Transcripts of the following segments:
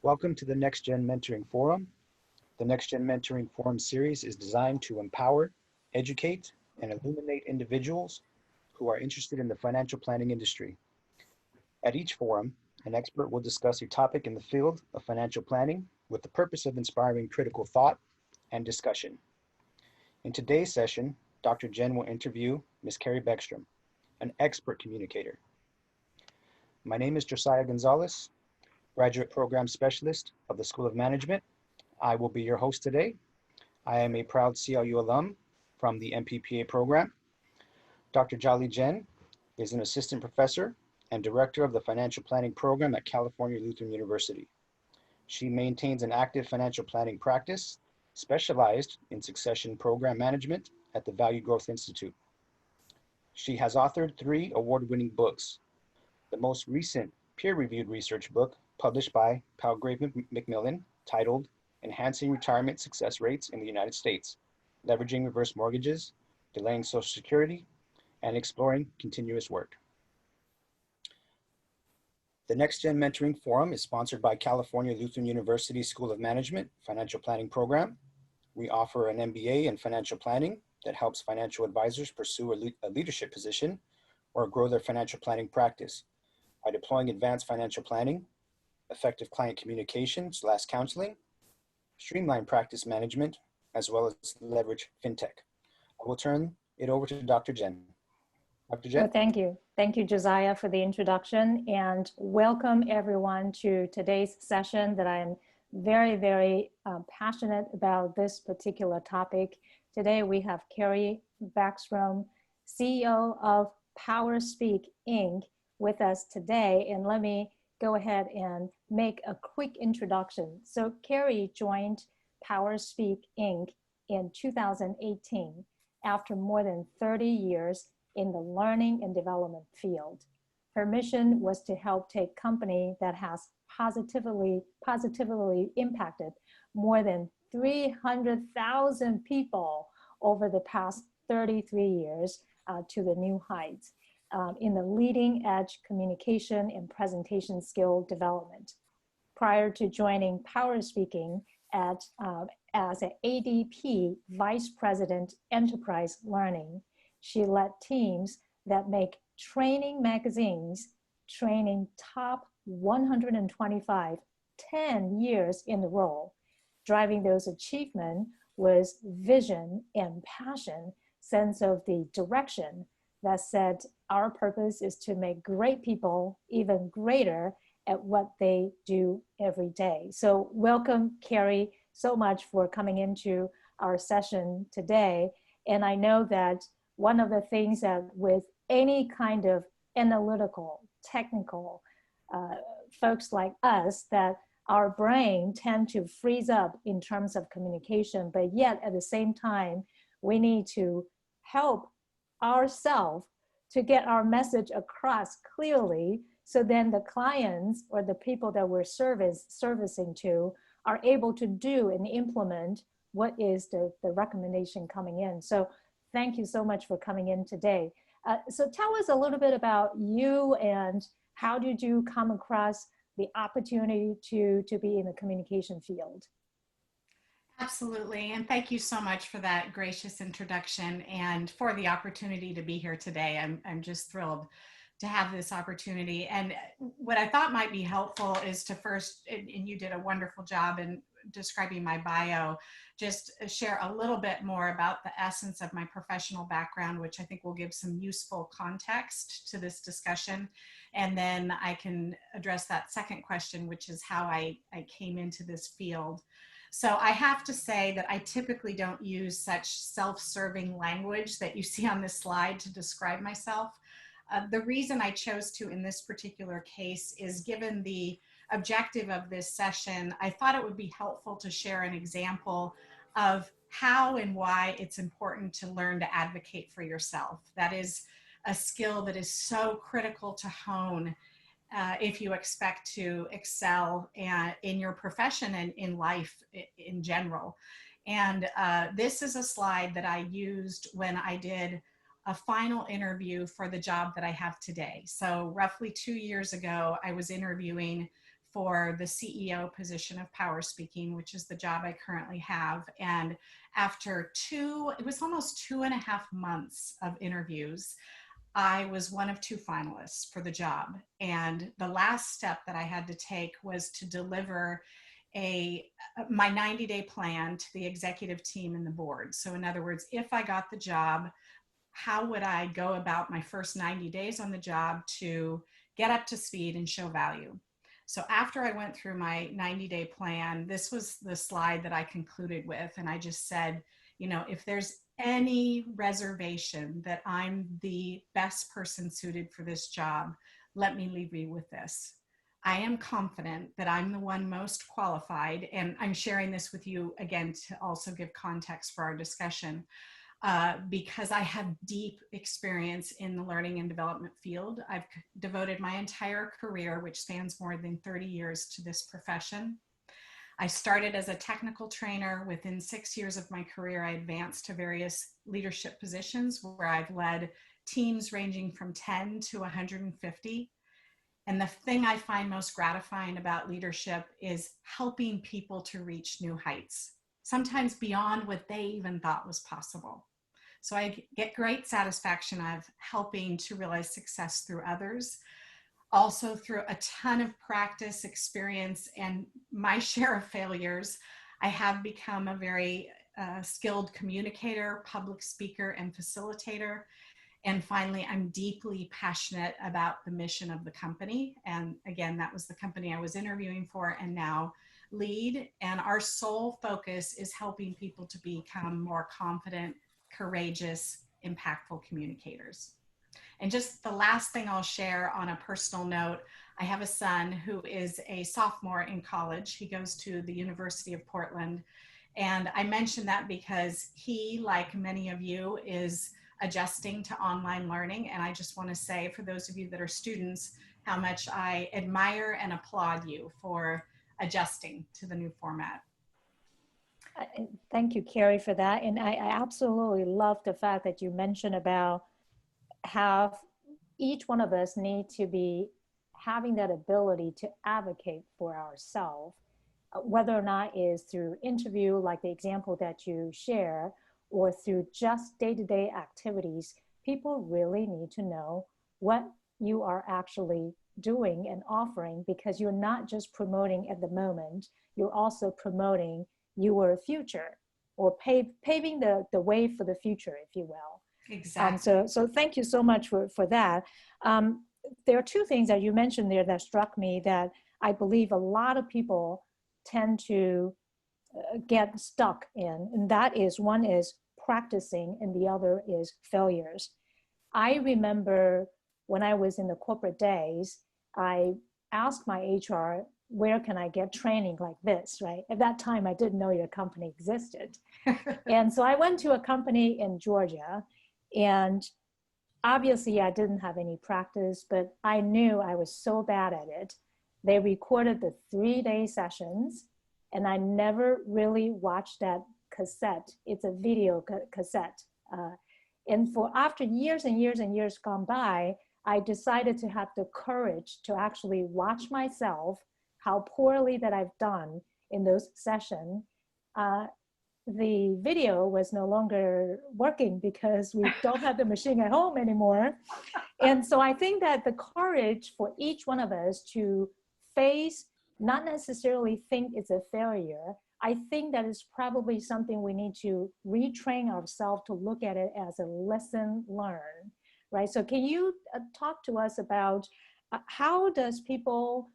Welcome to the Next Gen Mentoring Forum. The Next Gen Mentoring Forum series is designed to empower, educate, and illuminate individuals who are interested in the financial planning industry. At each forum, an expert will discuss a topic in the field of financial planning with the purpose of inspiring critical thought and discussion. In today's session, Dr. Jen will interview Ms. Carrie Beckstrom, an expert communicator. My name is Josiah Gonzalez, Graduate Program Specialist of the School of Management. I will be your host today. I am a proud CLU alum from the MPPA program. Dr. Jolly Jen is an assistant professor and director of the financial planning program at California Lutheran University. She maintains an active financial planning practice specialized in succession program management at the Value Growth Institute. She has authored 3 award-winning books. The most recent peer-reviewed research book published by Palgrave Macmillan titled Enhancing Retirement Success Rates in the United States, Leveraging Reverse Mortgages, Delaying Social Security, and Exploring Continuous Work. The Next Gen Mentoring Forum is sponsored by California Lutheran University School of Management Financial Planning Program. We offer an MBA in financial planning that helps financial advisors pursue a leadership position or grow their financial planning practice by deploying advanced financial planning, effective client communication/counseling, streamlined practice management, as well as leverage fintech. I will turn it over to Dr. Jen. Dr. Jen? Well, thank you. Thank you, Josiah, for the introduction, and welcome everyone to today's session that I am very passionate about this particular topic. Today we have Carrie Beckstrom, CEO of PowerSpeak Inc. with us today, and let me go ahead and make a quick introduction. So Carrie joined PowerSpeak Inc. in 2018 after more than 30 years in the learning and development field. Her mission was to help take company that has positively impacted more than 300,000 people over the past 33 years to the new heights in the leading edge communication and presentation skill development. Prior to joining PowerSpeaking as an ADP Vice President Enterprise Learning, she led teams that make training magazines, training top 125, 10 years in a row. Driving those achievements was vision and passion, sense of the direction that said our purpose is to make great people even greater at what they do every day. So welcome, Carrie, so much for coming into our session today. And I know that one of the things that with any kind of analytical, technical folks like us, that our brain tend to freeze up in terms of communication, but yet at the same time, we need to help ourselves to get our message across clearly, so then the clients or the people that we're servicing to are able to do and implement what is the recommendation coming in. So thank you so much for coming in today. So tell us a little bit about you, and how did you come across the opportunity to be in the communication field? Absolutely, and thank you so much for that gracious introduction and for the opportunity to be here today. I'm just thrilled to have this opportunity. And what I thought might be helpful is to first, and you did a wonderful job in describing my bio, just share a little bit more about the essence of my professional background, which I think will give some useful context to this discussion. And then I can address that second question, which is how I came into this field. So I have to say that I typically don't use such self-serving language that you see on this slide to describe myself. The reason I chose to in this particular case is, given the objective of this session, I thought it would be helpful to share an example of how and why it's important to learn to advocate for yourself. That is a skill that is so critical to hone if you expect to excel in your profession and in life in general. And this is a slide that I used when I did a final interview for the job that I have today. So roughly 2 years ago, I was interviewing for the CEO position of Power Speaking, which is the job I currently have. And after it was almost 2.5 months of interviews, I was one of 2 finalists for the job. And the last step that I had to take was to deliver my 90-day plan to the executive team and the board. So in other words, if I got the job, how would I go about my first 90 days on the job to get up to speed and show value? So after I went through my 90-day plan, this was the slide that I concluded with. And I just said, if there's any reservation that I'm the best person suited for this job, let me leave you with this. I am confident that I'm the one most qualified, and I'm sharing this with you again to also give context for our discussion, because I have deep experience in the learning and development field. I've devoted my entire career, which spans more than 30 years, to this profession. I started as a technical trainer. Within 6 years of my career, I advanced to various leadership positions where I've led teams ranging from 10 to 150. And the thing I find most gratifying about leadership is helping people to reach new heights, sometimes beyond what they even thought was possible. So I get great satisfaction of helping to realize success through others, also through a ton of practice, experience, and my share of failures. I have become a very skilled communicator, public speaker, and facilitator. And finally, I'm deeply passionate about the mission of the company. And again, that was the company I was interviewing for and now lead. And our sole focus is helping people to become more confident, courageous, impactful communicators. And just the last thing I'll share on a personal note, I have a son who is a sophomore in college. He goes to the University of Portland. And I mention that because he, like many of you, is adjusting to online learning. And I just want to say, for those of you that are students, how much I admire and applaud you for adjusting to the new format. Thank you, Carrie, for that. And I absolutely love the fact that you mentioned about how each one of us need to be having that ability to advocate for ourselves, whether or not is through interview, like the example that you share, or through just day-to-day activities. People really need to know what you are actually doing and offering, because you're not just promoting at the moment, you're also promoting your future, or paving the way for the future, if you will. Exactly. So thank you so much for that. There are 2 things that you mentioned there that struck me that I believe a lot of people tend to get stuck in, and that is, one is practicing and the other is failures. I remember when I was in the corporate days, I asked my HR, where can I get training like this, right? At that time, I didn't know your company existed. And so I went to a company in Georgia, and obviously I didn't have any practice, but I knew I was so bad at it. They recorded the 3-day sessions, and I never really watched that cassette. It's a video cassette. And for after years and years and years gone by, I decided to have the courage to actually watch myself, how poorly that I've done in those sessions. The video was no longer working because we don't have the machine at home anymore. And so I think that the courage for each one of us to face, not necessarily think it's a failure, I think that is probably something we need to retrain ourselves to look at it as a lesson learned, right? So can you talk to us about how does people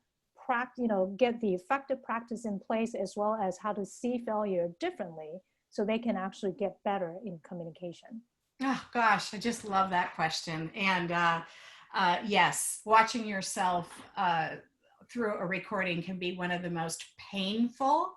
get the effective practice in place, as well as how to see failure differently so they can actually get better in communication? Oh gosh, I just love that question. And yes, watching yourself through a recording can be one of the most painful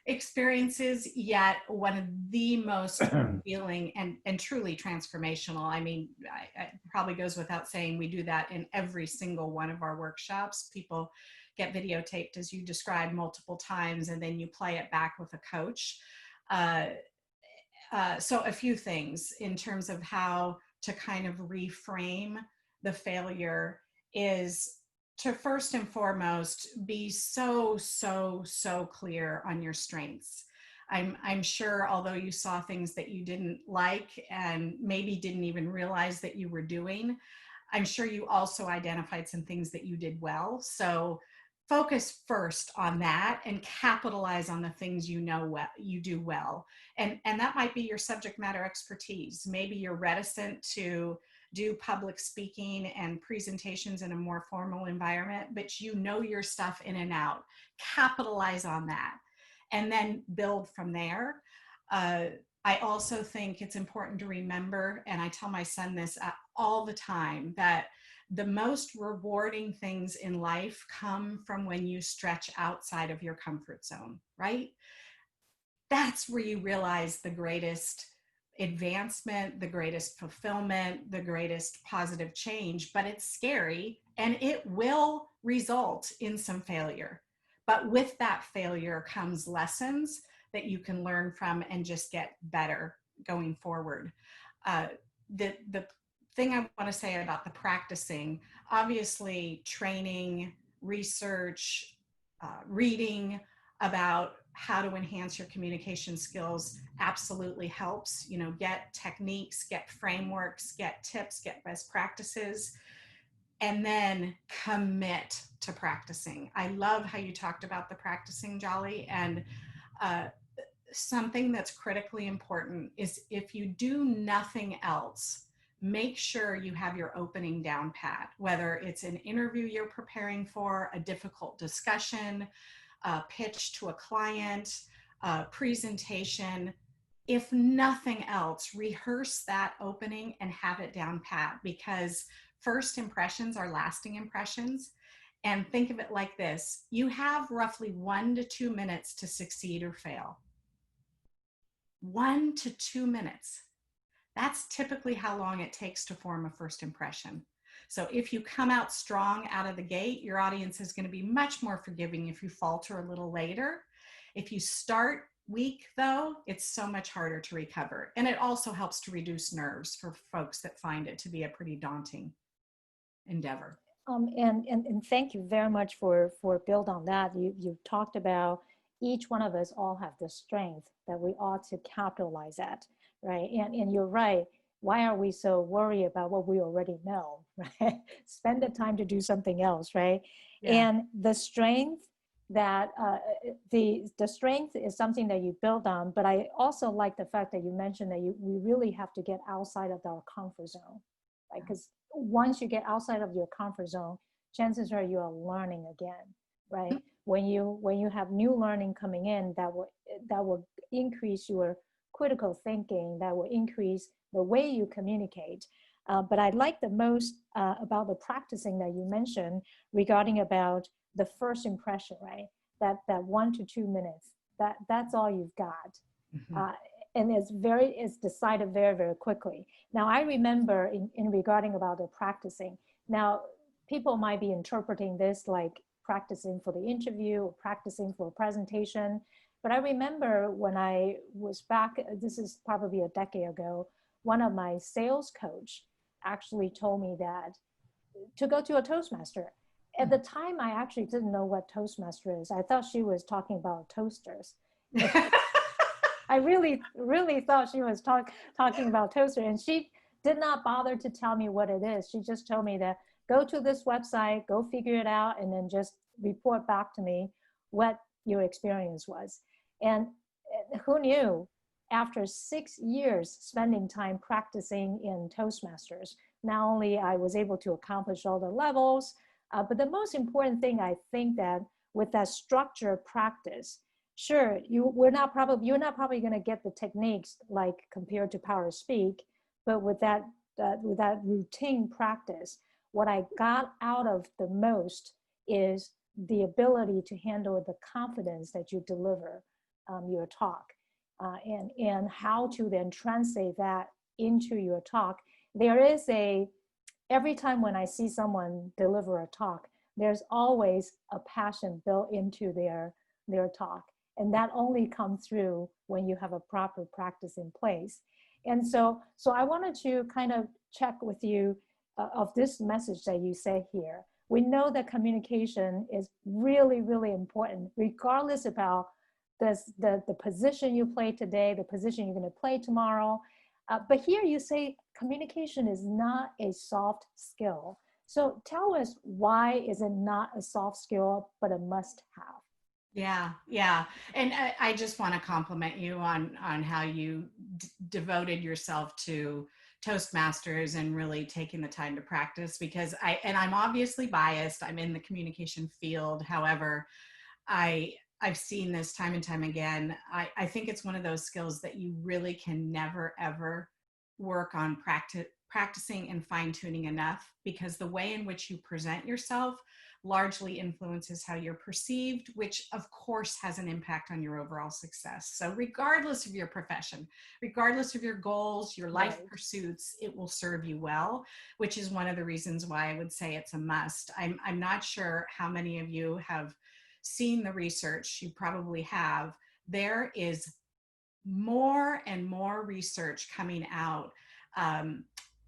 experiences, yet one of the most revealing and truly transformational. I mean, it probably goes without saying, we do that in every single one of our workshops. People get videotaped, as you described, multiple times, and then you play it back with a coach. So a few things in terms of how to kind of reframe the failure is to first and foremost be so clear on your strengths. I'm sure, although you saw things that you didn't like and maybe didn't even realize that you were doing, I'm sure you also identified some things that you did well. So focus first on that and capitalize on the things you know well, you do well. And that might be your subject matter expertise. Maybe you're reticent to do public speaking and presentations in a more formal environment, but you know your stuff in and out. Capitalize on that and then build from there. I also think it's important to remember, and I tell my son this all the time, that the most rewarding things in life come from when you stretch outside of your comfort zone, right? That's where you realize the greatest advancement, the greatest fulfillment, the greatest positive change. But it's scary and it will result in some failure. But with that failure comes lessons that you can learn from and just get better going forward. The thing I want to say about the practicing, obviously training, research, reading about how to enhance your communication skills absolutely helps. You know, get techniques, get frameworks, get tips, get best practices, and then commit to practicing. I love how you talked about the practicing, Jolly. And something that's critically important is if you do nothing else, make sure you have your opening down pat, whether it's an interview you're preparing for, a difficult discussion, a pitch to a client, a presentation. If nothing else, rehearse that opening and have it down pat, because first impressions are lasting impressions. And think of it like this: you have roughly 1 to 2 minutes to succeed or fail. 1 to 2 minutes. That's typically how long it takes to form a first impression. So if you come out strong out of the gate, your audience is going to be much more forgiving if you falter a little later. If you start weak, though, it's so much harder to recover. And it also helps to reduce nerves for folks that find it to be a pretty daunting endeavor. And thank you very much for build on that. You talked about each one of us all have the strength that we ought to capitalize at, right? And you're right. Why are we so worried about what we already know, right? Spend the time to do something else, right? Yeah. And the strength that the strength is something that you build on. But I also like the fact that you mentioned that we really have to get outside of our comfort zone, right? Because once you get outside of your comfort zone, chances are you are learning again, right? When you have new learning coming in, that will increase your critical thinking, that will increase the way you communicate. But I like the most about the practicing that you mentioned regarding about the first impression, right? That 1 to 2 minutes, that's all you've got. Mm-hmm. And it's decided very, very quickly. Now, I remember in regarding about the practicing, now people might be interpreting this like practicing for the interview or practicing for a presentation. But I remember when I was back, this is probably a decade ago, one of my sales coach actually told me that to go to a Toastmaster. At the time, I actually didn't know what Toastmaster is. I thought she was talking about toasters. I really, really thought she was talking about toaster, and she did not bother to tell me what it is. She just told me that go to this website, go figure it out, and then just report back to me what your experience was. And who knew, after 6 years spending time practicing in Toastmasters, not only I was able to accomplish all the levels, but the most important thing, I think that with that structured practice, sure, you're not probably going to get the techniques like compared to Power Speak, but with that routine practice, what I got out of the most is the ability to handle the confidence that you deliver your talk, and how to then translate that into your talk. There is every time when I see someone deliver a talk, there's always a passion built into their talk. And that only comes through when you have a proper practice in place. And so I wanted to kind of check with you of this message that you say here. we know that communication is really, really important, regardless about the position you play today, the position you're going to play tomorrow. But here you say communication is not a soft skill. So tell us, why is it not a soft skill, but a must have? Yeah. And I just want to compliment you on how you devoted yourself to Toastmasters and really taking the time to practice, because I'm obviously biased. I'm in the communication field. However, I've seen this time and time again. I think it's one of those skills that you really can never, ever work on practicing and fine-tuning enough, because the way in which you present yourself largely influences how you're perceived, which of course has an impact on your overall success. So regardless of your profession, regardless of your goals, your life pursuits, it will serve you well, which is one of the reasons why I would say it's a must. I'm not sure how many of you have seen the research. You probably have. There is more and more research coming out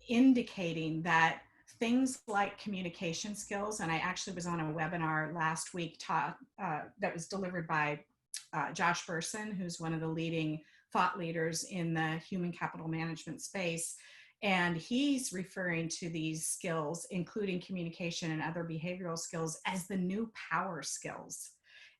indicating that things like communication skills, and I actually was on a webinar last week that was delivered by Josh Bersin, who's one of the leading thought leaders in the human capital management space. And he's referring to these skills, including communication and other behavioral skills, as the new power skills.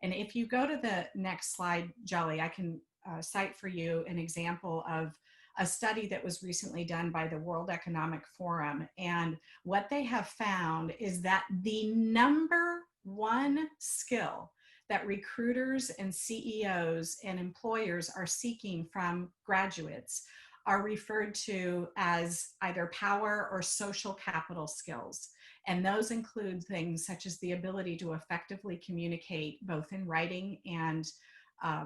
And if you go to the next slide, Jolly, I can cite for you an example of a study that was recently done by the World Economic Forum. And what they have found is that the number one skill that recruiters and CEOs and employers are seeking from graduates are referred to as either power or social capital skills. And those include things such as the ability to effectively communicate both in writing and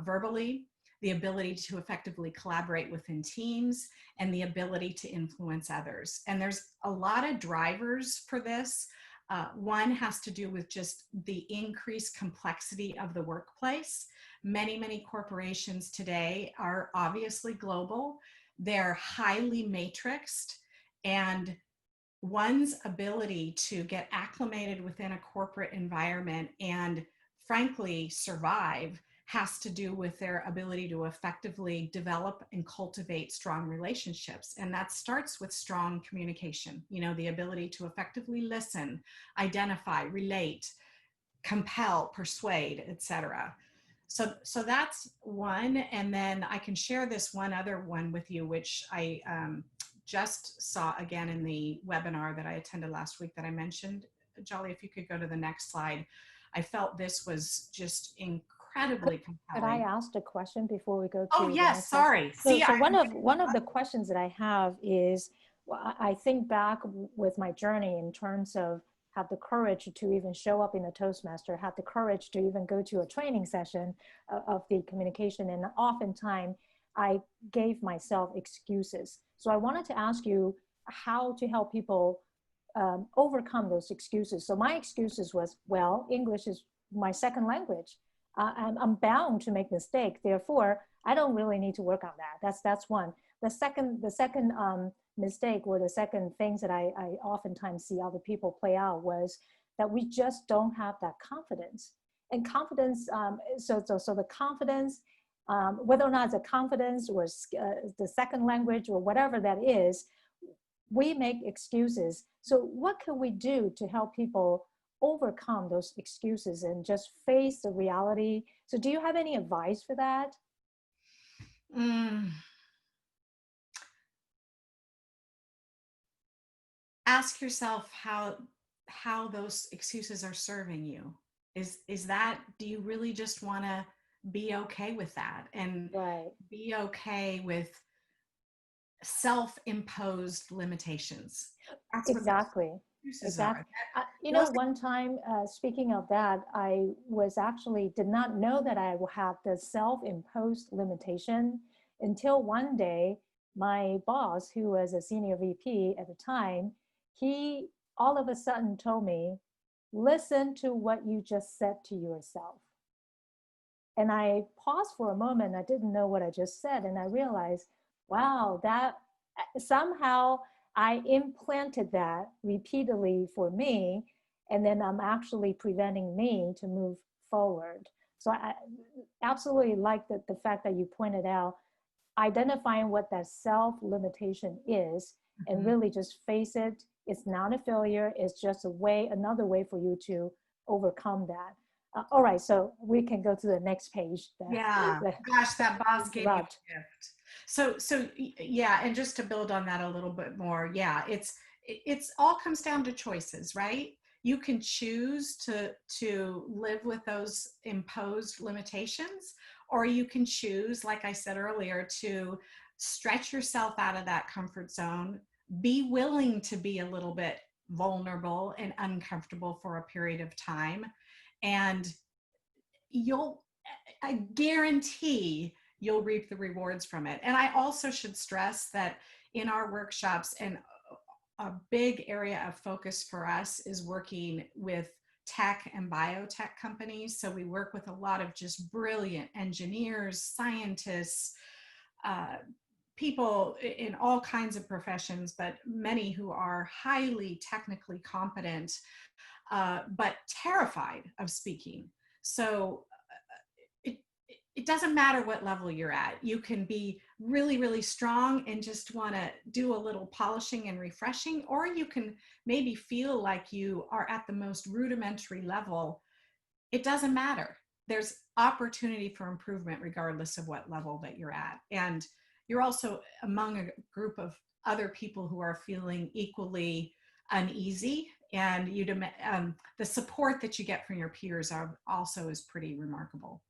verbally, the ability to effectively collaborate within teams, and the ability to influence others. And there's a lot of drivers for this. One has to do with just the increased complexity of the workplace. Many corporations today are obviously global. They're highly matrixed, and one's ability to get acclimated within a corporate environment and frankly survive has to do with their ability to effectively develop and cultivate strong relationships. And that starts with strong communication, the ability to effectively listen, identify, relate, compel, persuade, etc. So that's one. And then I can share this one other one with you, which I just saw again in the webinar that I attended last week that I mentioned. Jolly, if you could go to the next slide. I felt this was just incredibly compelling. Could I ask a question before we go to? Oh yes, sorry. So one of the questions that I have is, I think back with my journey in terms of have the courage to even show up in a Toastmaster, have the courage to even go to a training session of the communication, and oftentimes I gave myself excuses. So I wanted to ask you how to help people overcome those excuses. So my excuses was, well, English is my second language. I'm bound to make mistakes. Therefore, I don't really need to work on that. That's one. The second mistake, or the second things that I oftentimes see other people play out, was that we just don't have that confidence. And confidence, so the confidence, whether or not it's a confidence or the second language or whatever that is, we make excuses. So what can we do to help people overcome those excuses and just face the reality? So do you have any advice for that? Ask yourself how those excuses are serving you. Is that, do you really just want to be okay with that and be okay with self-imposed limitations? That's exactly. One time, speaking of that, I was actually did not know that I will have the self-imposed limitation until one day my boss, who was a senior VP at the time, he all of a sudden told me, listen to what you just said to yourself. And I paused for a moment. I didn't know what I just said. And I realized, wow, that somehow I implanted that repeatedly for me. and then I'm actually preventing me to move forward. So I absolutely like the fact that you pointed out identifying what that self-limitation is and really just face it. It's not a failure. It's just another way for you to overcome that. All right, so we can go to the next page. Yeah, gosh, that boss gave you a gift. So yeah, and just to build on that a little bit more, yeah, it's all comes down to choices, right? You can choose to live with those imposed limitations, or you can choose, like I said earlier, to stretch yourself out of that comfort zone, be willing to be a little bit vulnerable and uncomfortable for a period of time, and I guarantee you'll reap the rewards from it. And I also should stress that in our workshops, and a big area of focus for us is working with tech and biotech companies. So we work with a lot of just brilliant engineers, scientists, people in all kinds of professions, but many who are highly technically competent, but terrified of speaking. So it doesn't matter what level you're at. You can be really, really strong and just want to do a little polishing and refreshing, or you can maybe feel like you are at the most rudimentary level. It doesn't matter. There's opportunity for improvement regardless of what level that you're at. And you're also among a group of other people who are feeling equally uneasy, and the support that you get from your peers also is pretty remarkable.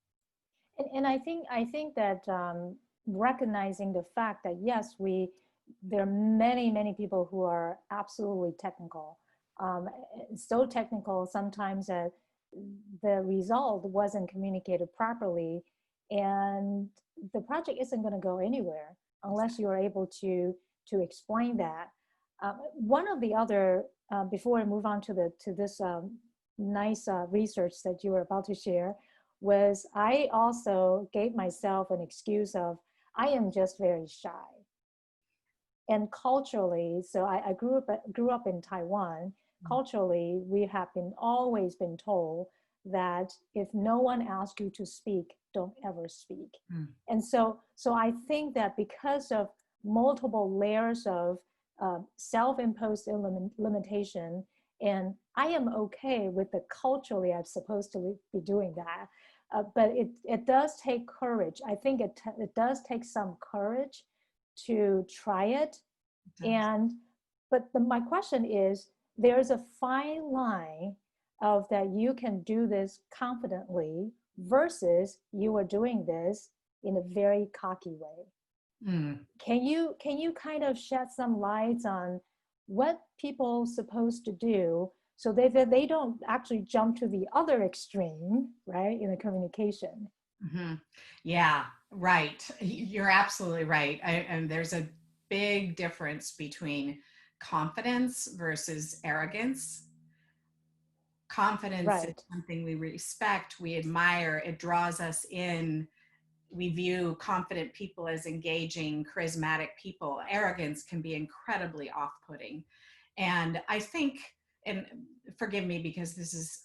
And I think that recognizing the fact that yes, there are many people who are absolutely technical, so technical sometimes that the result wasn't communicated properly, and the project isn't going to go anywhere unless you are able to explain that. One of the other before I move on to this nice research that you were about to share, was I also gave myself an excuse of I am just very shy. And culturally, so I grew up in Taiwan. Culturally, we have always been told that if no one asks you to speak, don't ever speak. And so I think that because of multiple layers of self-imposed limitation, and I am okay with the culturally I'm supposed to be doing that, but it does take courage. I think it does take some courage to try it. But my question is, there's a fine line of that you can do this confidently versus you are doing this in a very cocky way. Can you kind of shed some lights on what people are supposed to do so they don't actually jump to the other extreme, right, in the communication? Yeah, right. You're absolutely right. And there's a big difference between confidence versus arrogance. Confidence is something we respect, we admire, it draws us in. We view confident people as engaging, charismatic people. Arrogance can be incredibly off-putting. And I think, and forgive me because this is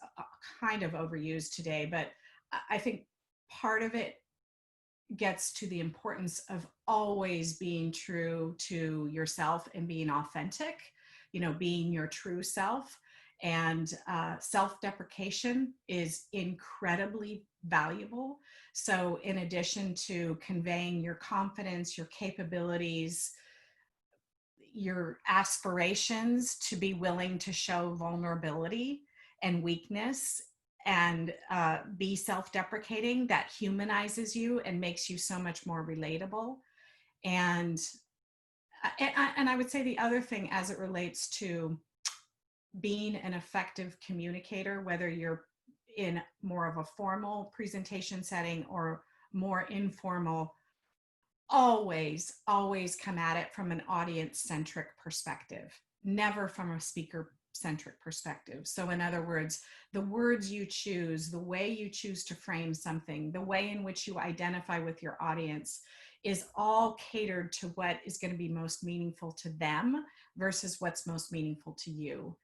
kind of overused today, but I think part of it gets to the importance of always being true to yourself and being authentic, being your true self. And self-deprecation is incredibly valuable. So in addition to conveying your confidence, your capabilities, your aspirations, to be willing to show vulnerability and weakness and be self-deprecating, that humanizes you and makes you so much more relatable. And I would say the other thing as it relates to being an effective communicator, whether you're in more of a formal presentation setting or more informal, always come at it from an audience-centric perspective, never from a speaker-centric perspective. So in other words, the words you choose, the way you choose to frame something, the way in which you identify with your audience is all catered to what is going to be most meaningful to them versus what's most meaningful to you.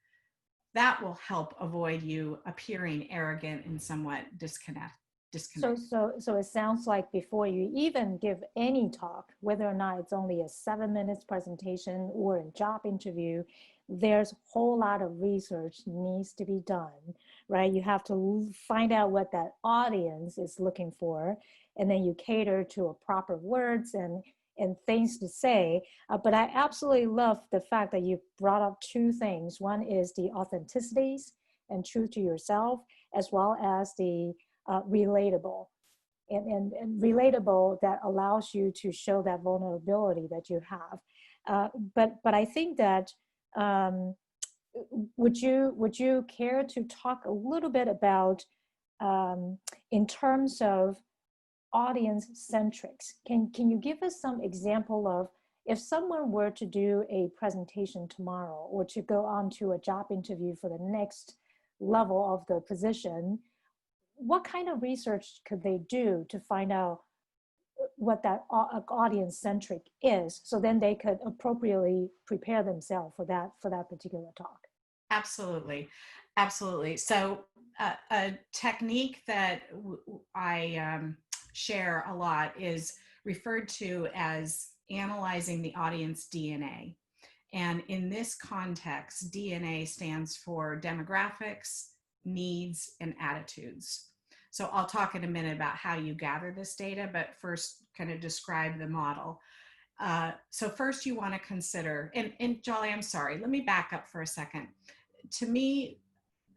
that will help avoid you appearing arrogant and somewhat disconnected. So it sounds like before you even give any talk, whether or not it's only a 7 minutes presentation or a job interview, there's a whole lot of research needs to be done, right? You have to find out what that audience is looking for, and then you cater to a proper words and things to say. But I absolutely love the fact that you brought up two things. One is the authenticities and true to yourself, as well as the relatable and relatable that allows you to show that vulnerability that you have. But I think that would you care to talk a little bit about in terms of audience centrics? Can you give us some example of if someone were to do a presentation tomorrow or to go on to a job interview for the next level of the position, what kind of research could they do to find out what that audience centric is, so then they could appropriately prepare themselves for that particular talk? Absolutely. Absolutely. So a technique that I share a lot is referred to as analyzing the audience DNA. And in this context, DNA stands for demographics, needs, and attitudes. So I'll talk in a minute about how you gather this data, but first kind of describe the model. So first you want to consider, and Jolly, I'm sorry, let me back up for a second. To me,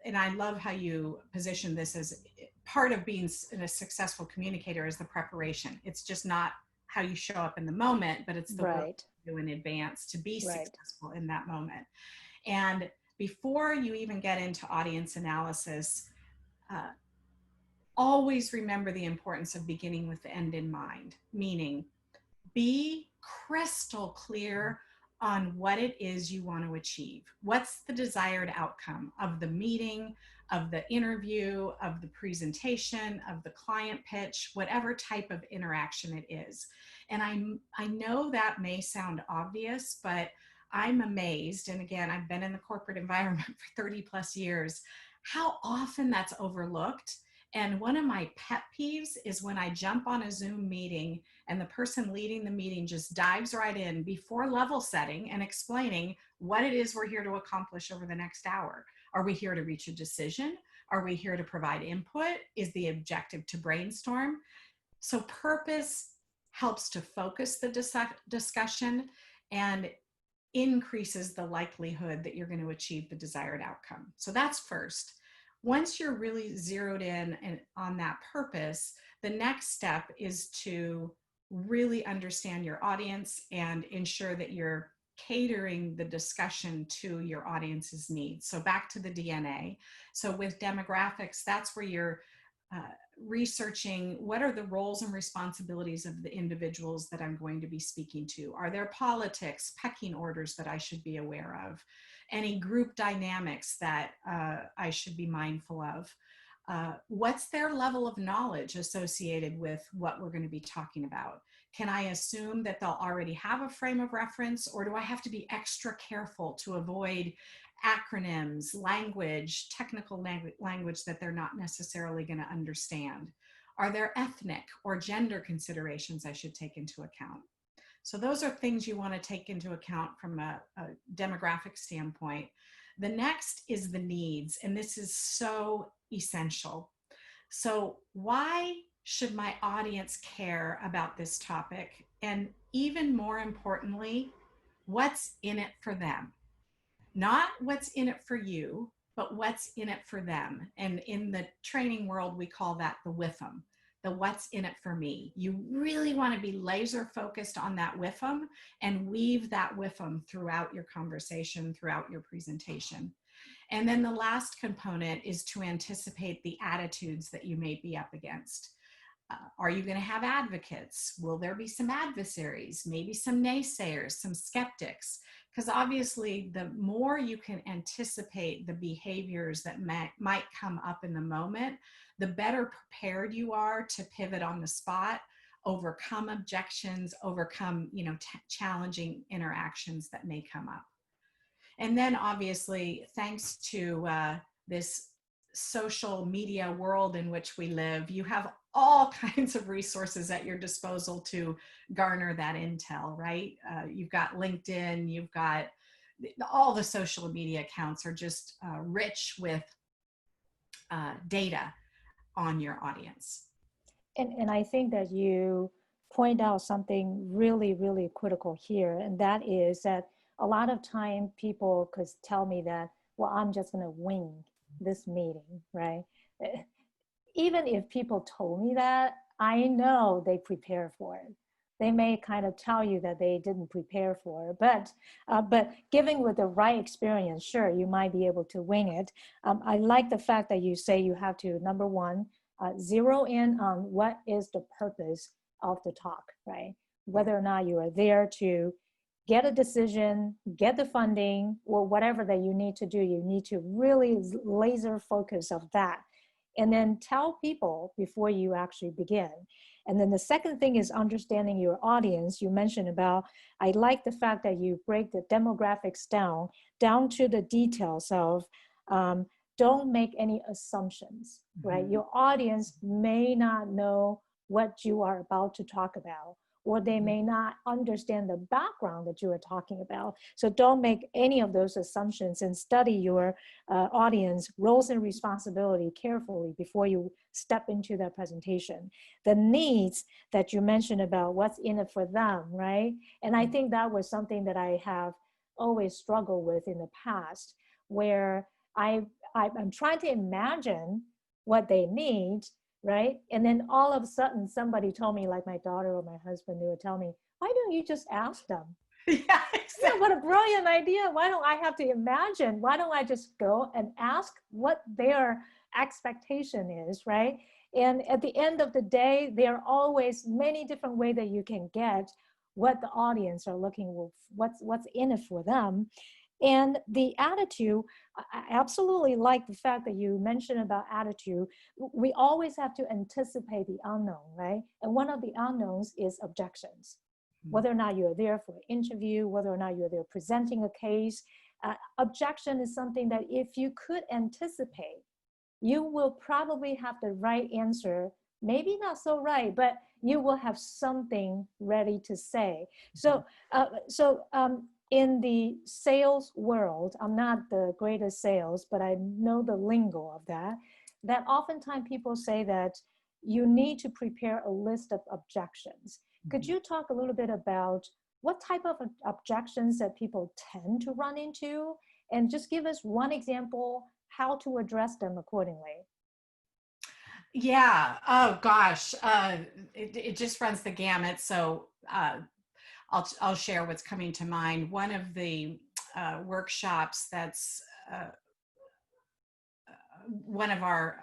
and I love how you position this as part of being a successful communicator is the preparation. It's just not how you show up in the moment, but it's the work you do in advance to be successful in that moment. And before you even get into audience analysis, always remember the importance of beginning with the end in mind, meaning be crystal clear on what it is you want to achieve. What's the desired outcome of the meeting, of the interview, of the presentation, of the client pitch, whatever type of interaction it is. And I know that may sound obvious, but I'm amazed. And again, I've been in the corporate environment for 30 plus years, how often that's overlooked. And one of my pet peeves is when I jump on a Zoom meeting and the person leading the meeting just dives right in before level setting and explaining what it is we're here to accomplish over the next hour. Are we here to reach a decision? Are we here to provide input? Is the objective to brainstorm? So purpose helps to focus the discussion and increases the likelihood that you're going to achieve the desired outcome. So that's first. Once you're really zeroed in and on that purpose, the next step is to really understand your audience and ensure that you're catering the discussion to your audience's needs. So back to the DNA. So with demographics, that's where you're researching what are the roles and responsibilities of the individuals that I'm going to be speaking to. Are there politics, pecking orders that I should be aware of? Any group dynamics that I should be mindful of? What's their level of knowledge associated with what we're going to be talking about? Can I assume that they'll already have a frame of reference, or do I have to be extra careful to avoid acronyms, language, technical language that they're not necessarily going to understand? Are there ethnic or gender considerations I should take into account? So those are things you want to take into account from a demographic standpoint. The next is the needs, and this is so essential. So why should my audience care about this topic? And even more importantly, what's in it for them? Not what's in it for you, but what's in it for them. And in the training world, we call that the WIFM, the what's in it for me. You really want to be laser focused on that WIFM and weave that WIFM throughout your conversation, throughout your presentation. And then the last component is to anticipate the attitudes that you may be up against. Are you going to have advocates? Will there be some adversaries? Maybe some naysayers, some skeptics? Because obviously, the more you can anticipate the behaviors that might come up in the moment, the better prepared you are to pivot on the spot, overcome objections, overcome challenging interactions that may come up. And then obviously, thanks to this social media world in which we live, you have all kinds of resources at your disposal to garner that intel, right? You've got LinkedIn, you've got all the social media accounts are just rich with data on your audience. And I think that you point out something really, really critical here. And that is that a lot of time people could tell me that, well, I'm just going to wing this meeting, right? Even if people told me that, I know they prepare for it. They may kind of tell you that they didn't prepare for it, but given with the right experience, sure, you might be able to wing it. I like the fact that you say you have to, number one, zero in on what is the purpose of the talk, right? Whether or not you are there to get a decision, get the funding, or whatever that you need to do, you need to really laser focus of that. And then tell people before you actually begin. And then the second thing is understanding your audience. You mentioned about, I like the fact that you break the demographics down to the details of, don't make any assumptions, right? Your audience may not know what you are about to talk about, or they may not understand the background that you are talking about. So don't make any of those assumptions and study your audience roles and responsibility carefully before you step into that presentation. The needs that you mentioned about what's in it for them, right? And I think that was something that I have always struggled with in the past, where I'm trying to imagine what they need, right? And then all of a sudden somebody told me, like my daughter or my husband, they would tell me, why don't you just ask them? Yeah, exactly. Yeah, what a brilliant idea. Why don't I have to imagine? Why don't I just go and ask what their expectation is, right? And at the end of the day, there are always many different ways that you can get what the audience are looking for, what's in it for them. And the attitude, I absolutely like the fact that you mentioned about attitude. We always have to anticipate the unknown, right? And one of the unknowns is objections. Whether or not you're there for an interview, whether or not you're there presenting a case, objection is something that if you could anticipate, you will probably have the right answer. Maybe not so right, but you will have something ready to say. So, in the sales world, I'm not the greatest sales, but I know the lingo of that oftentimes people say that you need to prepare a list of objections. Could you talk a little bit about what type of objections that people tend to run into? And just give us one example how to address them accordingly. Yeah. Oh gosh. It just runs the gamut. So I'll share what's coming to mind. One of the workshops that's one of our,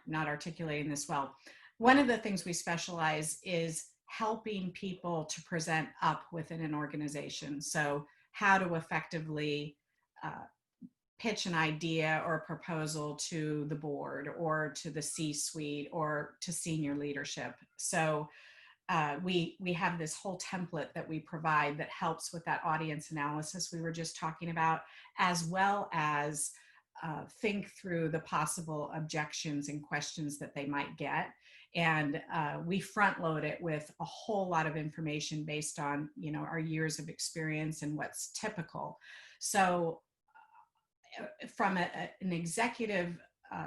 not articulating this well, one of the things we specialize is helping people to present up within an organization. So how to effectively pitch an idea or a proposal to the board or to the C-suite or to senior leadership. So we have this whole template that we provide that helps with that audience analysis we were just talking about, as well as think through the possible objections and questions that they might get. And we front load it with a whole lot of information based on, you know, our years of experience and what's typical. So from an executive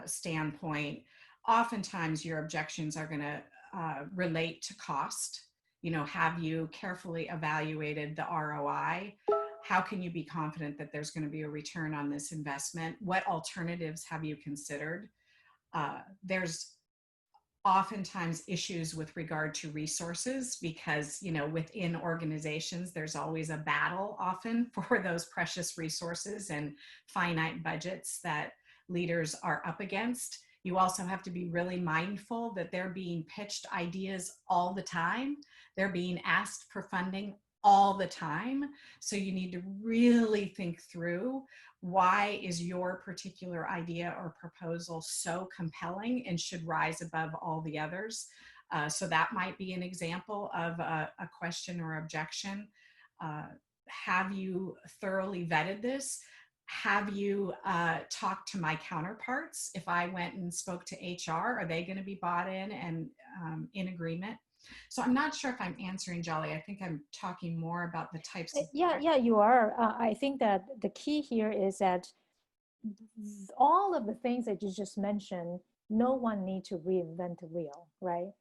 standpoint, oftentimes your objections are going to relate to cost. You know, have you carefully evaluated the ROI? How can you be confident that there's going to be a return on this investment? What alternatives have you considered? There's oftentimes issues with regard to resources because, you know, within organizations, there's always a battle often for those precious resources and finite budgets that leaders are up against. You also have to be really mindful that they're being pitched ideas all the time. They're being asked for funding all the time. So you need to really think through, why is your particular idea or proposal so compelling and should rise above all the others? So that might be an example of a question or objection. have you thoroughly vetted this? Have you talked to my counterparts? If I went and spoke to HR, are they going to be bought in and in agreement? So I'm not sure if I'm answering, Jolly. I think I'm talking more about the types of. Yeah, you are. I think that the key here is that all of the things that you just mentioned, no one needs to reinvent the wheel, right?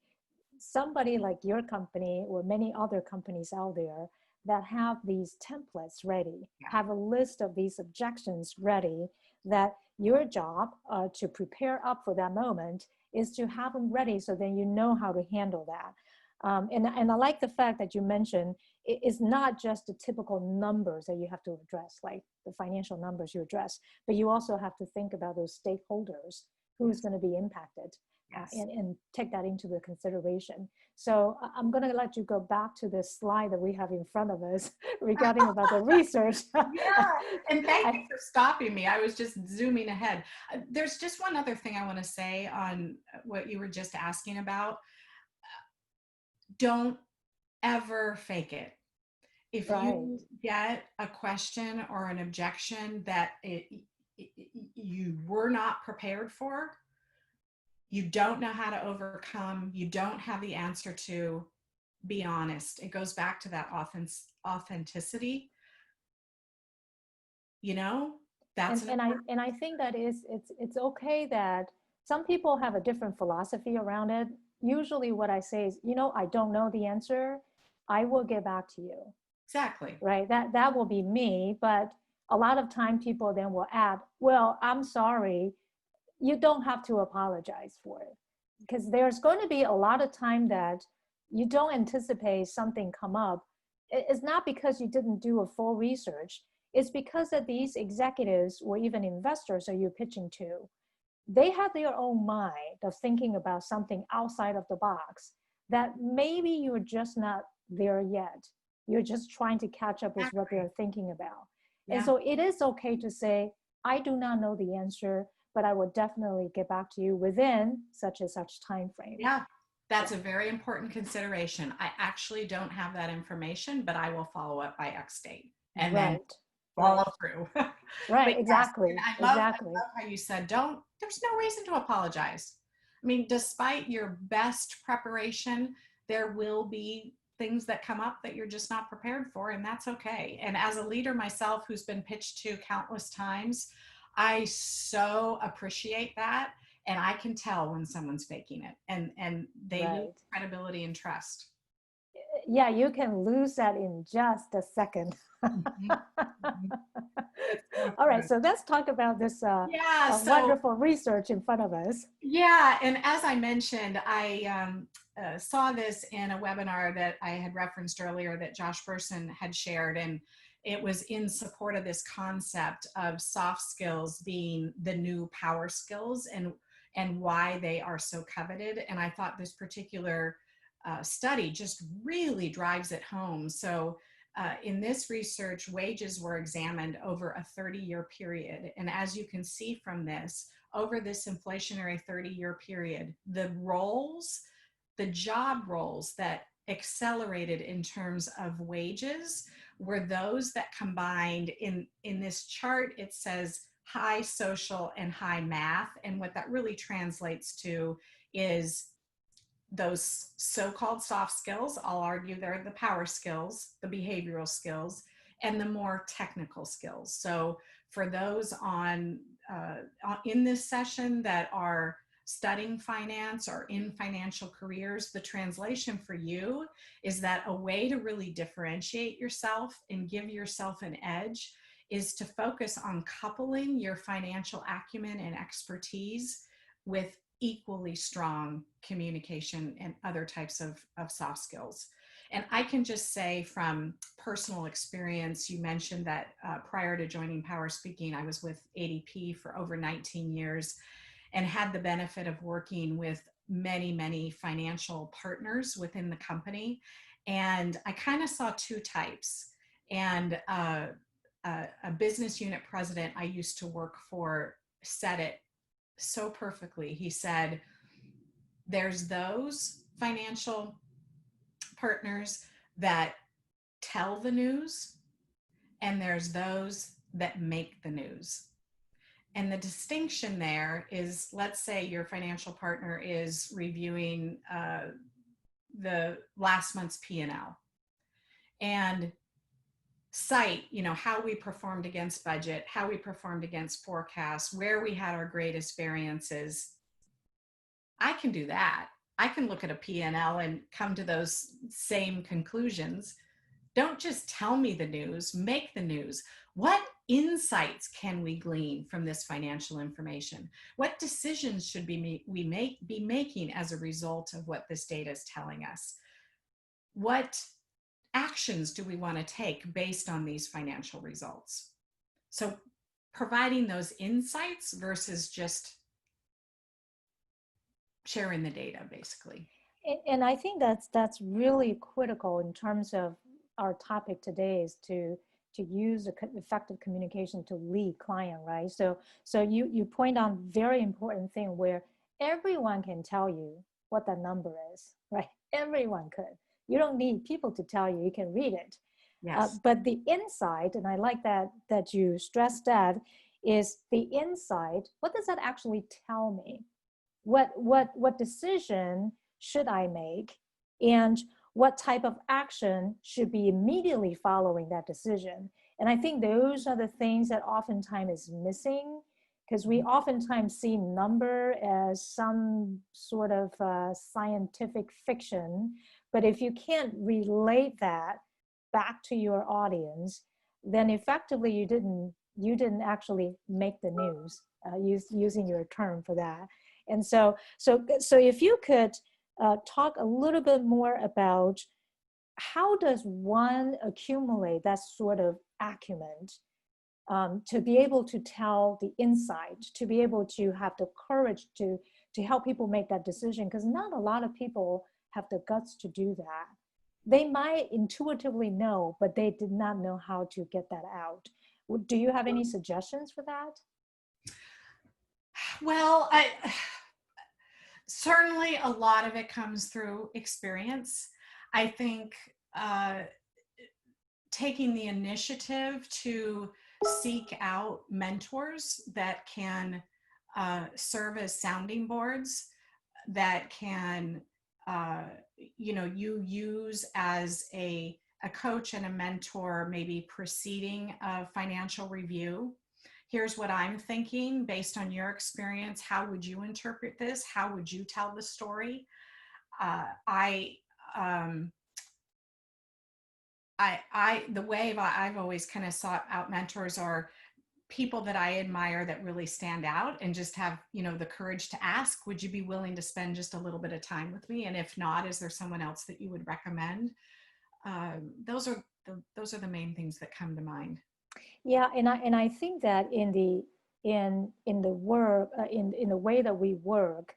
Somebody like your company or many other companies out there that have these templates ready, have a list of these objections ready, that your job to prepare up for that moment is to have them ready so then you know how to handle that. And I like the fact that you mentioned it's not just the typical numbers that you have to address, like the financial numbers you address, but you also have to think about those stakeholders, who's going to be impacted. And take that into the consideration. So I'm going to let you go back to the slide that we have in front of us regarding about the research. Yeah, and thank you for stopping me. I was just zooming ahead. There's just one other thing I want to say on what you were just asking about. Don't ever fake it. If you get a question or an objection that you were not prepared for, you don't know how to overcome, you don't have the answer to, be honest. It goes back to that authenticity. You know, that's and I think that it's okay that some people have a different philosophy around it. Usually what I say is, I don't know the answer. I will get back to you. Exactly. Right. That will be me. But a lot of time people then will add, well, I'm sorry. You don't have to apologize for it, because there's going to be a lot of time that you don't anticipate something come up. It's not because you didn't do a full research. It's because that these executives or even investors that you're pitching to, they have their own mind of thinking about something outside of the box that maybe you're just not there yet. You're just trying to catch up with what they're thinking about. And so it is okay to say, I do not know the answer, but I will definitely get back to you within such and such time frame. Yeah, that's a very important consideration. I actually don't have that information, but I will follow up by X date and then follow through. Right, exactly. Yes, I love how you said, there's no reason to apologize. I mean, despite your best preparation, there will be things that come up that you're just not prepared for, and that's okay. And as a leader myself who's been pitched to countless times, I so appreciate that. And I can tell when someone's faking it, and they lose credibility and trust. Yeah, you can lose that in just a second. All right, so let's talk about this wonderful research in front of us. Yeah, and as I mentioned, I saw this in a webinar that I had referenced earlier that Josh Bersin had shared, and it was in support of this concept of soft skills being the new power skills and why they are so coveted. And I thought this particular study just really drives it home. So in this research, wages were examined over a 30-year period. And as you can see from this, over this inflationary 30-year period, the job roles that accelerated in terms of wages were those that combined in this chart. It says high social and high math. And what that really translates to is those so-called soft skills. I'll argue they're the power skills, the behavioral skills, and the more technical skills. So for those in this session that are studying finance or in financial careers, the translation for you is that a way to really differentiate yourself and give yourself an edge is to focus on coupling your financial acumen and expertise with equally strong communication and other types of soft skills. And I can just say from personal experience, you mentioned that prior to joining Power Speaking, I was with ADP for over 19 years and had the benefit of working with many, many financial partners within the company. And I kind of saw two types. And a business unit president I used to work for said it so perfectly. He said, there's those financial partners that tell the news and there's those that make the news. And the distinction there is, let's say your financial partner is reviewing the last month's P&L and cite, how we performed against budget, how we performed against forecasts, where we had our greatest variances. I can do that. I can look at a P&L and come to those same conclusions. Don't just tell me the news, make the news. What insights can we glean from this financial information? What decisions should we be making as a result of what this data is telling us? What actions do we want to take based on these financial results? So providing those insights versus just sharing the data, basically. And I think that's really critical in terms of our topic today, is to use effective communication to lead client, right? So you point on very important thing where everyone can tell you what that number is, right? Everyone could. You don't need people to tell you, you can read it. Yes. But the insight, and I like that you stressed that, is the insight. What does that actually tell me? What decision should I make? And what type of action should be immediately following that decision? And I think those are the things that oftentimes is missing, because we oftentimes see number as some sort of scientific fiction. But if you can't relate that back to your audience, then effectively you didn't actually make the news, using your term for that. And so if you could talk a little bit more about how does one accumulate that sort of acumen to be able to tell the insight, to be able to have the courage to help people make that decision, because not a lot of people have the guts to do that. They might intuitively know, but they did not know how to get that out. Do you have any suggestions for that? Well, certainly a lot of it comes through experience. I think taking the initiative to seek out mentors that can serve as sounding boards, that can you use as a coach and a mentor, maybe preceding a financial review. Here's what I'm thinking based on your experience. How would you interpret this? How would you tell the story? The way I've always kind of sought out mentors are people that I admire that really stand out and just have, the courage to ask, would you be willing to spend just a little bit of time with me? And if not, is there someone else that you would recommend? Those are the main things that come to mind. Yeah, and I think that in the work, in the way that we work,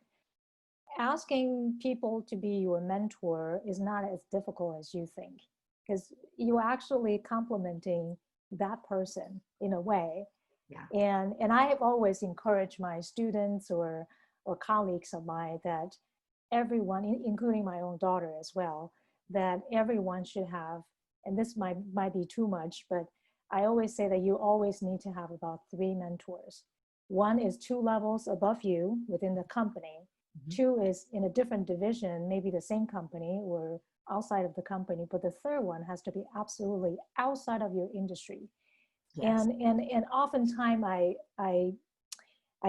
asking people to be your mentor is not as difficult as you think, because you're actually complimenting that person in a way. Yeah. And I have always encouraged my students or colleagues of mine that everyone, including my own daughter as well, that everyone should have, and this might be too much, but I always say that you always need to have about 3 mentors. One is 2 levels above you within the company. Mm-hmm. 2 is in a different division, maybe the same company or outside of the company, but the 3rd one has to be absolutely outside of your industry. Yes. And oftentimes I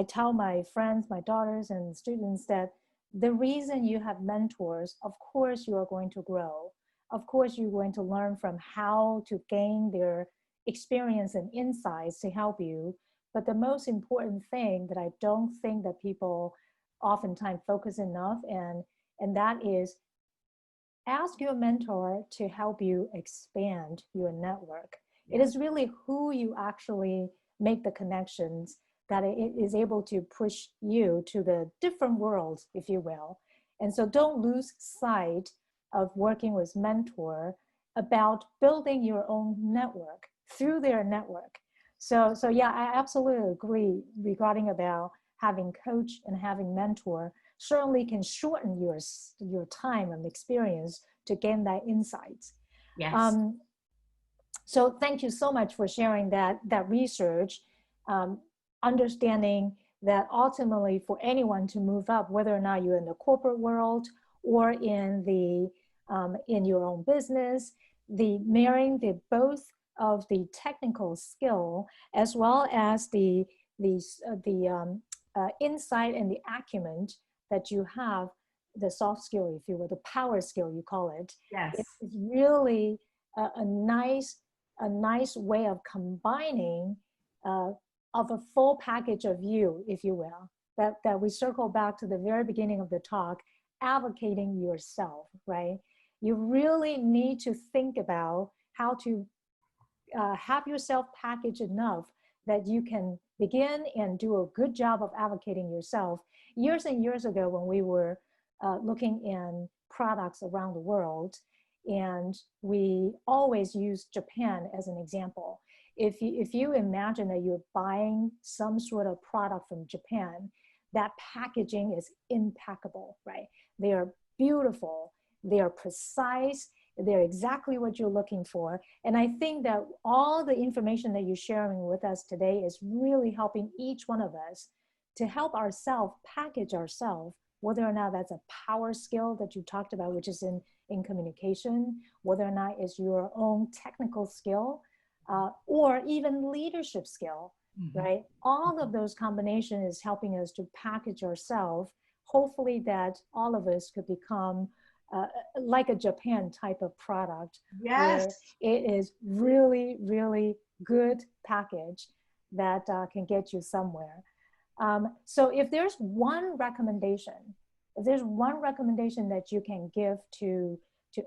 tell my friends, my daughters and students that the reason you have mentors, of course you are going to grow. Of course you're going to learn from how to gain their experience and insights to help you. But the most important thing that I don't think that people oftentimes focus enough, and that is ask your mentor to help you expand your network. It is really who you actually make the connections that it is able to push you to the different worlds, if you will. And so don't lose sight of working with mentor about building your own network through their network. So yeah, I absolutely agree regarding about having coach and having mentor certainly can shorten your time and experience to gain that insights. Yes. So thank you so much for sharing that research, understanding that ultimately for anyone to move up, whether or not you're in the corporate world or in your own business, the marrying the both of the technical skill as well as the insight and the acumen that you have, the soft skill, if you will, the power skill you call it. Yes. It's really a nice way of combining of a full package of you, if you will, that we circle back to the very beginning of the talk, advocating yourself, right? You really need to think about how to have yourself packaged enough that you can begin and do a good job of advocating yourself. Years and years ago, when we were looking in products around the world, and we always use Japan as an example. If you imagine that you're buying some sort of product from Japan, that packaging is impeccable, right? They are beautiful, they are precise, they're exactly what you're looking for. And I think that all the information that you're sharing with us today is really helping each one of us to help ourselves package ourselves, whether or not that's a power skill that you talked about, which is in communication, whether or not it's your own technical skill, or even leadership skill, right? All of those combinations is helping us to package ourselves. Hopefully that all of us could become like a Japan type of product. Yes. Where it is really, really good package that can get you somewhere. So if there's one recommendation that you can give to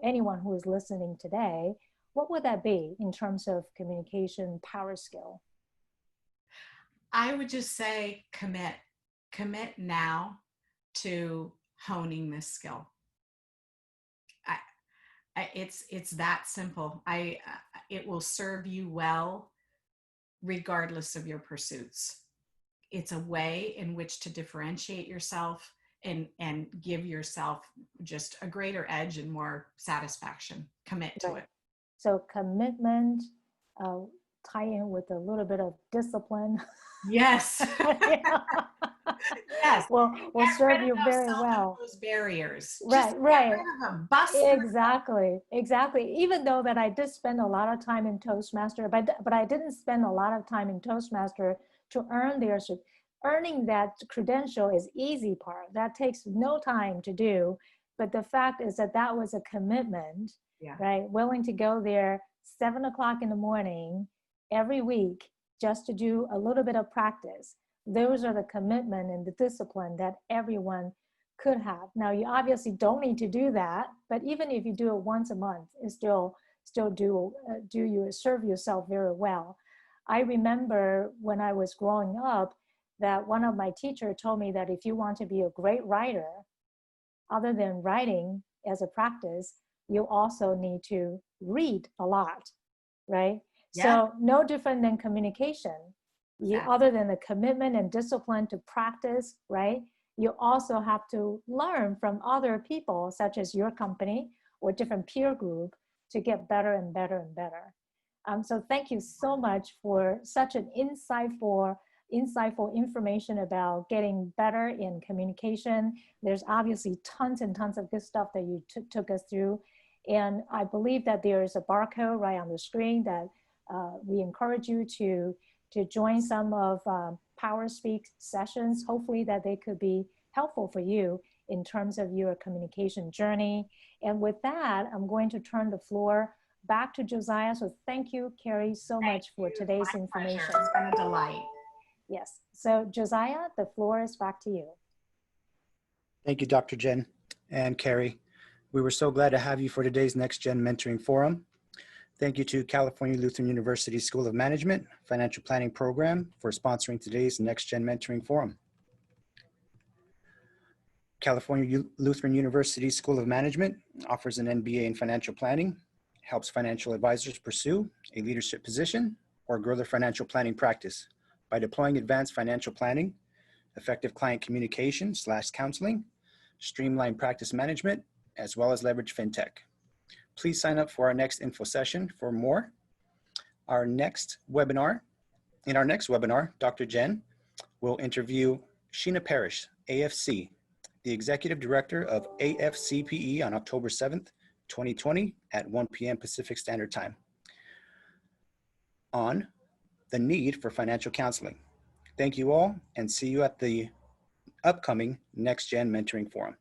anyone who is listening today, what would that be in terms of communication power skill? I would just say commit now to honing this skill. It's that simple. It will serve you well regardless of your pursuits. It's a way in which to differentiate yourself and give yourself just a greater edge and more satisfaction. Commit to it. So commitment, tie in with a little bit of discipline. Yes. Yes. Will serve you very well. Those barriers. Right, just right. Get rid of them. Bust Exactly. Even though that I did spend a lot of time in Toastmaster, but I didn't spend a lot of time in Toastmaster to earning that credential is easy part. That takes no time to do. But the fact is that was a commitment, right? Willing to go there 7 o'clock in the morning every week just to do a little bit of practice. Those are the commitment and the discipline that everyone could have. Now, you obviously don't need to do that, but even if you do it once a month, it still serve yourself very well. I remember when I was growing up that one of my teachers told me that if you want to be a great writer, other than writing as a practice, you also need to read a lot, right? So no different than communication. Other than the commitment and discipline to practice, right? You also have to learn from other people, such as your company or different peer group, to get better and better and better. So thank you so much for such an insightful information about getting better in communication. There's obviously tons and tons of good stuff that you took us through. And I believe that there is a barcode right on the screen that we encourage you to join some of Power Speak sessions. Hopefully that they could be helpful for you in terms of your communication journey. And with that, I'm going to turn the floor back to Josiah. So thank you, Carrie, so much for today's information. Pleasure. It's been a delight. Yes. So Josiah, the floor is back to you. Thank you, Dr. Jen and Carrie. We were so glad to have you for today's Next Gen Mentoring Forum. Thank you to California Lutheran University School of Management Financial Planning Program for sponsoring today's Next Gen Mentoring Forum. California Lutheran University School of Management offers an MBA in financial planning, helps financial advisors pursue a leadership position or grow their financial planning practice by deploying advanced financial planning, effective client communication / counseling, streamlined practice management, as well as leverage fintech. Please sign up for our next info session for more. In our next webinar, Dr. Jen will interview Sheena Parrish, AFC, the Executive Director of AFCPE on October 7th, 2020 at 1 p.m. Pacific Standard Time on the need for financial counseling. Thank you all and see you at the upcoming Next Gen Mentoring Forum.